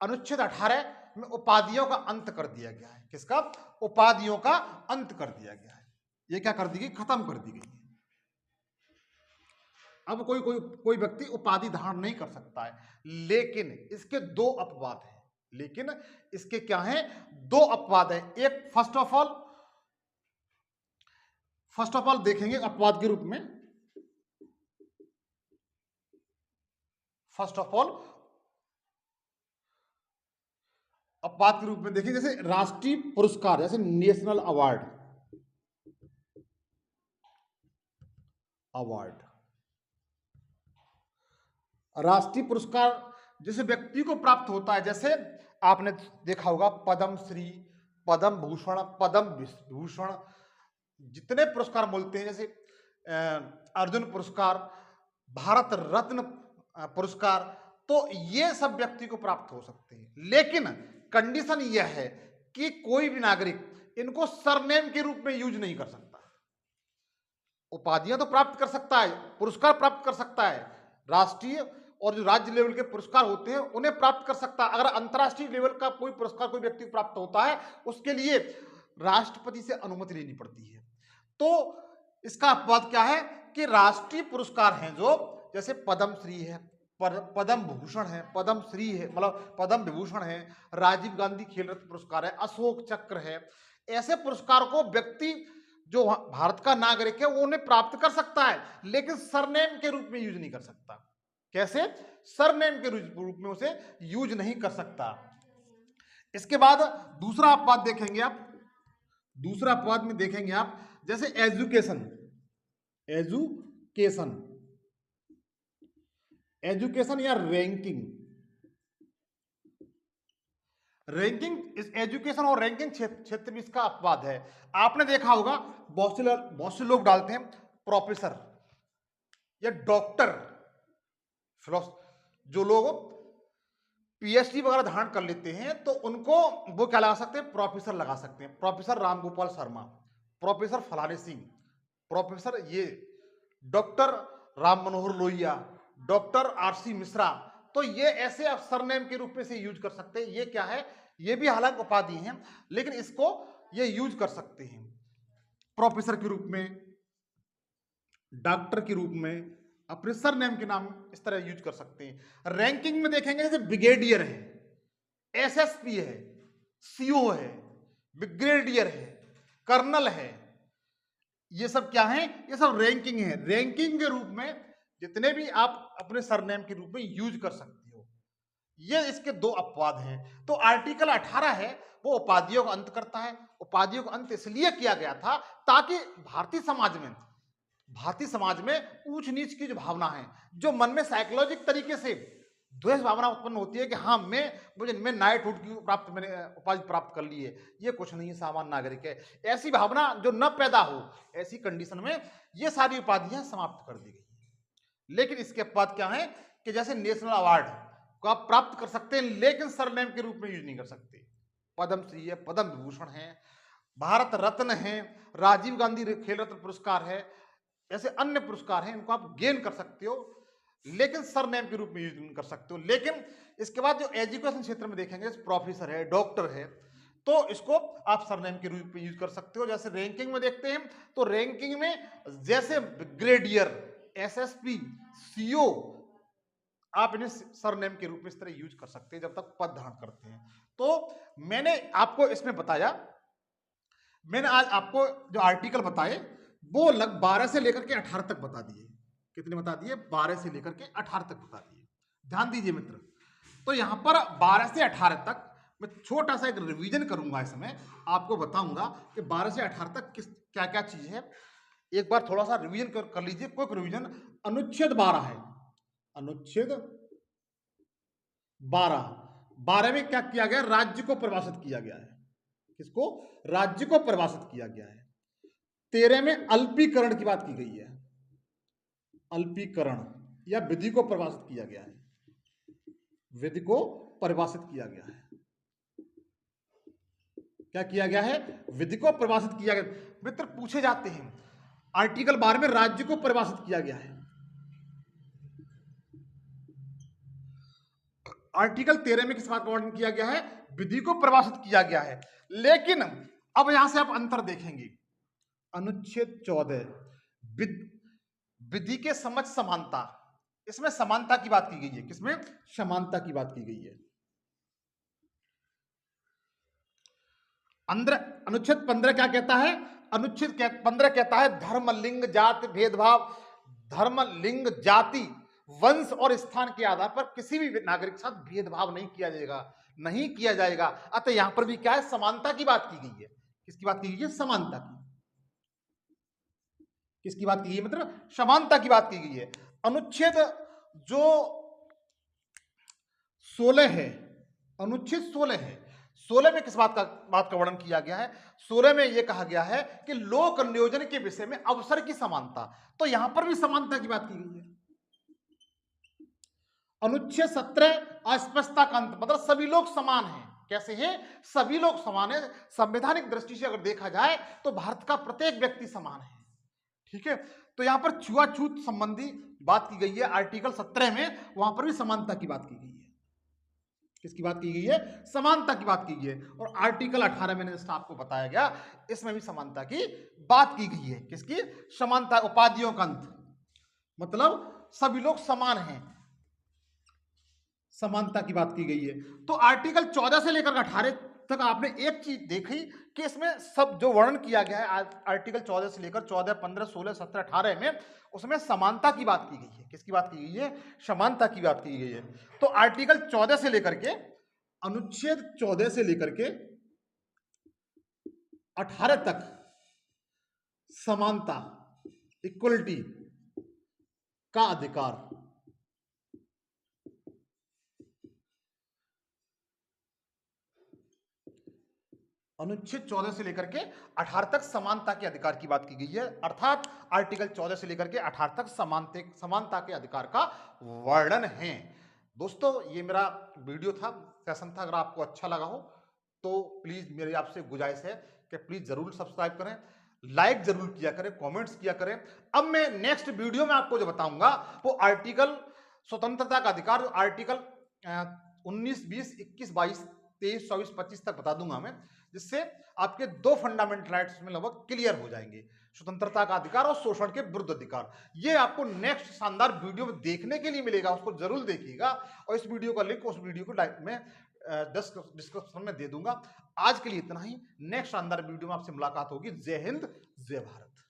अनुच्छेद 18 में उपाधियों का अंत कर दिया गया है। किसका? उपाधियों का अंत कर दिया गया है। ये क्या कर दी गई? खत्म कर दी गई है। अब कोई कोई कोई व्यक्ति उपाधि धारण नहीं कर सकता है, लेकिन इसके दो अपवाद हैं। लेकिन इसके क्या हैं? दो अपवाद हैं। एक फर्स्ट ऑफ ऑल देखेंगे अपवाद के रूप में। फर्स्ट ऑफ ऑल अपवाद के रूप में देखें, जैसे राष्ट्रीय पुरस्कार, जैसे नेशनल अवार्ड, राष्ट्रीय पुरस्कार जिस व्यक्ति को प्राप्त होता है, जैसे आपने देखा होगा पद्म श्री, पद्म भूषण, पद्म विभूषण, जितने पुरस्कार मिलते हैं, जैसे अर्जुन पुरस्कार, भारत रत्न पुरस्कार, तो ये सब व्यक्ति को प्राप्त हो सकते हैं। लेकिन कंडीशन यह है कि कोई भी नागरिक इनको सरनेम के रूप में यूज नहीं कर सकता। उपाधियां तो प्राप्त कर सकता है, पुरस्कार प्राप्त कर सकता है, राष्ट्रीय और जो राज्य लेवल के पुरस्कार होते हैं उन्हें प्राप्त कर सकता है। अगर अंतर्राष्ट्रीय लेवल का कोई पुरस्कार कोई व्यक्ति प्राप्त होता है, उसके लिए राष्ट्रपति से अनुमति लेनी पड़ती है। तो इसका अपवाद क्या है कि राष्ट्रीय पुरस्कार हैं जो, जैसे पद्म श्री है, पद्म भूषण है, पद्म श्री है, मतलब पद्म विभूषण है, राजीव गांधी खेल रत्न पुरस्कार है, अशोक चक्र है, ऐसे पुरस्कार को व्यक्ति जो भारत का नागरिक है वो उन्हें प्राप्त कर सकता है, लेकिन सरनेम के रूप में यूज नहीं कर सकता। कैसे? सरनेम के रूप में उसे यूज नहीं कर सकता। इसके बाद दूसरा अपवाद देखेंगे आप, दूसरा अपवाद में देखेंगे आप, जैसे एजुकेशन, एजुकेशन या रैंकिंग, इस एजुकेशन और रैंकिंग क्षेत्र में इसका अपवाद है। आपने देखा होगा बहुत से लोग डालते हैं प्रोफेसर या डॉक्टर, जो लोग पीएचडी वगैरह धारण कर लेते हैं तो उनको वो क्या लगा सकते हैं? प्रोफेसर लगा सकते हैं। प्रोफेसर रामगोपाल शर्मा, प्रोफेसर फलाने सिंह, प्रोफेसर ये, doctor Ram Manohar Lohia, doctor RC Mishra, तो ये ऐसे आप सरनेम के रूप में से यूज कर सकते हैं। ये क्या है? ये भी हालांकि उपाधि हैं, लेकिन इसको ये यूज कर सकते हैं प्रोफेसर के रूप में, डॉक्टर के रूप में, अपने सरनेम के नाम इस तरह यूज कर सकते हैं। रैंकिंग में देखेंगे, जैसे ब्रिगेडियर है, एसएसपी है, सीओ है, ब्रिगेडियर है, कर्नल है, ये सब क्या है? ये सब रैंकिंग है। रैंकिंग के रूप में जितने भी आप अपने सरनेम के रूप में यूज कर सकते हो। ये इसके दो अपवाद हैं। तो आर्टिकल 18 है वो उपाधियों का अंत करता है। उपाधियों का अंत इसलिए किया गया था ताकि भारतीय समाज में ऊंच नीच की जो भावना है, जो मन में साइकोलॉजिक तरीके से द्वेष भावना उत्पन्न होती है कि हाँ मैं नाइटहुड की मैंने उपाधि प्राप्त कर ली है, ये कुछ नहीं है, सामान्य नागरिक है, ऐसी भावना जो न पैदा हो, ऐसी कंडीशन में ये सारी उपाधियां समाप्त कर दी गई है। लेकिन इसके बाद क्या है कि जैसे नेशनल अवार्ड को आप प्राप्त कर सकते हैं, लेकिन सरनेम के रूप में यूज नहीं कर सकते। पद्मश्री है, पद्म विभूषण है, भारत रत्न है, राजीव गांधी खेल रत्न पुरस्कार है, ऐसे अन्य पुरस्कार हैं, इनको आप गेन कर सकते हो, लेकिन सरनेम के रूप में यूज नहीं कर सकते हो। लेकिन इसके बाद जो एजुकेशन क्षेत्र में देखेंगे, प्रोफेसर है, डॉक्टर है, तो इसको आप सरनेम के रूप में यूज कर सकते हो। जैसे रैंकिंग में देखते हैं तो रैंकिंग में जैसे ग्रेडियर, एसएसपी, सीओ, आप इन्हें सरनेम के रूप में इस तरह यूज कर सकते हैं जब तक पद धारण करते हैं। तो मैंने आपको इसमें बताया, मैंने आज आपको जो आर्टिकल बताए वो लगभग 12 से लेकर के 18 तक बता दिए। कितने बता दिए? 12 से लेकर के 18 तक बता दिए। ध्यान दीजिए मित्र, तो यहां पर 12 से 18 तक मैं छोटा सा एक रिवीजन करूंगा। इसमें आपको बताऊंगा कि 12 से 18 तक क्या क्या चीज है। एक बार थोड़ा सा रिवीजन कर लीजिए, क्विक रिवीजन। अनुच्छेद 12 है, अनुच्छेद 12 में क्या किया गया? राज्य को परिभाषित किया गया है। किसको? राज्य को परिभाषित किया गया है। 13 में अल्पीकरण की बात की गई है, अल्पीकरण या विधि को परिभाषित किया गया है, विधि को परिभाषित किया गया है। क्या किया गया है? विधि को परिभाषित किया गया। मित्र पूछे जाते हैं, आर्टिकल 12 में राज्य को परिभाषित किया गया है, आर्टिकल 13 में किस बात का वर्णन किया गया है? विधि को परिभाषित किया गया है। लेकिन अब यहां से आप अंतर देखेंगे, अनुच्छेद 14 विधि के समझ समानता, इसमें समानता की बात की गई है। किसमें? समानता की बात की गई है। अनुच्छेद 15 क्या कहता है? अनुच्छेद 15 कहता है धर्म, लिंग, जाति भेदभाव, धर्म, लिंग, जाति, वंश और स्थान के आधार पर किसी भी नागरिक के साथ भेदभाव नहीं किया जाएगा, नहीं किया जाएगा। अतः यहां पर भी क्या है? समानता की बात की गई है। किसकी बात की गई है? समानता की। किसकी बात की गई है? मतलब समानता की बात की गई है। अनुच्छेद जो 16 है, अनुच्छेद 16 है, 16 में किस बात का वर्णन किया गया है? 16 में यह कहा गया है कि लोक नियोजन के विषय में अवसर की समानता, तो यहां पर भी समानता की बात की गई है। अनुच्छेद 17 अस्पष्टता का अंत, मतलब सभी लोग समान हैं। कैसे हैं? सभी लोग समान है। संवैधानिक दृष्टि से अगर देखा जाए तो भारत का प्रत्येक व्यक्ति समान है। ठीक है, तो यहां पर छुआछूत संबंधी बात की गई है आर्टिकल 17 में, वहां पर भी समानता की बात की गई है। किसकी बात की गई है? समानता की बात की गई है। और आर्टिकल 18 में जैसा आपको बताया गया, इसमें भी समानता की बात की गई है। किसकी? समानता, उपाधियों का अंत, मतलब सभी लोग समान हैं, समानता की बात की गई है। तो आर्टिकल 14 से लेकर 18 तक आपने एक चीज देखी कि इसमें सब जो वर्णन किया गया है आर्टिकल 14 से लेकर 14, 15, 16, 17, 18 में, उसमें समानता की बात की गई है। किसकी बात की गई है? समानता की बात की गई है। तो आर्टिकल 14 से लेकर के, अनुच्छेद 14 से लेकर के 18 तक समानता, इक्वलिटी का अधिकार, अनुच्छेद 14 से लेकर के 18 तक समानता के अधिकार की बात की गई है। अर्थात आर्टिकल 14 से लेकर के 18 तक समानता के अधिकार का वर्णन है। दोस्तों ये मेरा वीडियो था, सेशन था। अगर आपको अच्छा लगा हो तो प्लीज मेरी आपसे गुजारिश है कि प्लीज जरूर सब्सक्राइब करें, लाइक जरूर किया करें, कमेंट्स किया करें। अब मैं नेक्स्ट वीडियो में आपको जो बताऊंगा वो आर्टिकल स्वतंत्रता का अधिकार, जो आर्टिकल 19, 20, 21, 22, 23, 24, 25 तक बता दूंगा मैं, जिससे आपके दो फंडामेंटल राइट्स में लगभग क्लियर हो जाएंगे, स्वतंत्रता का अधिकार और शोषण के विरुद्ध अधिकार। ये आपको नेक्स्ट शानदार वीडियो में देखने के लिए मिलेगा, उसको जरूर देखिएगा। और इस वीडियो का लिंक उस वीडियो को लाइक में डिस्क्रिप्शन में दे दूंगा। आज के लिए इतना ही, नेक्स्ट शानदार वीडियो में आपसे मुलाकात होगी। जय हिंद, जय भारत।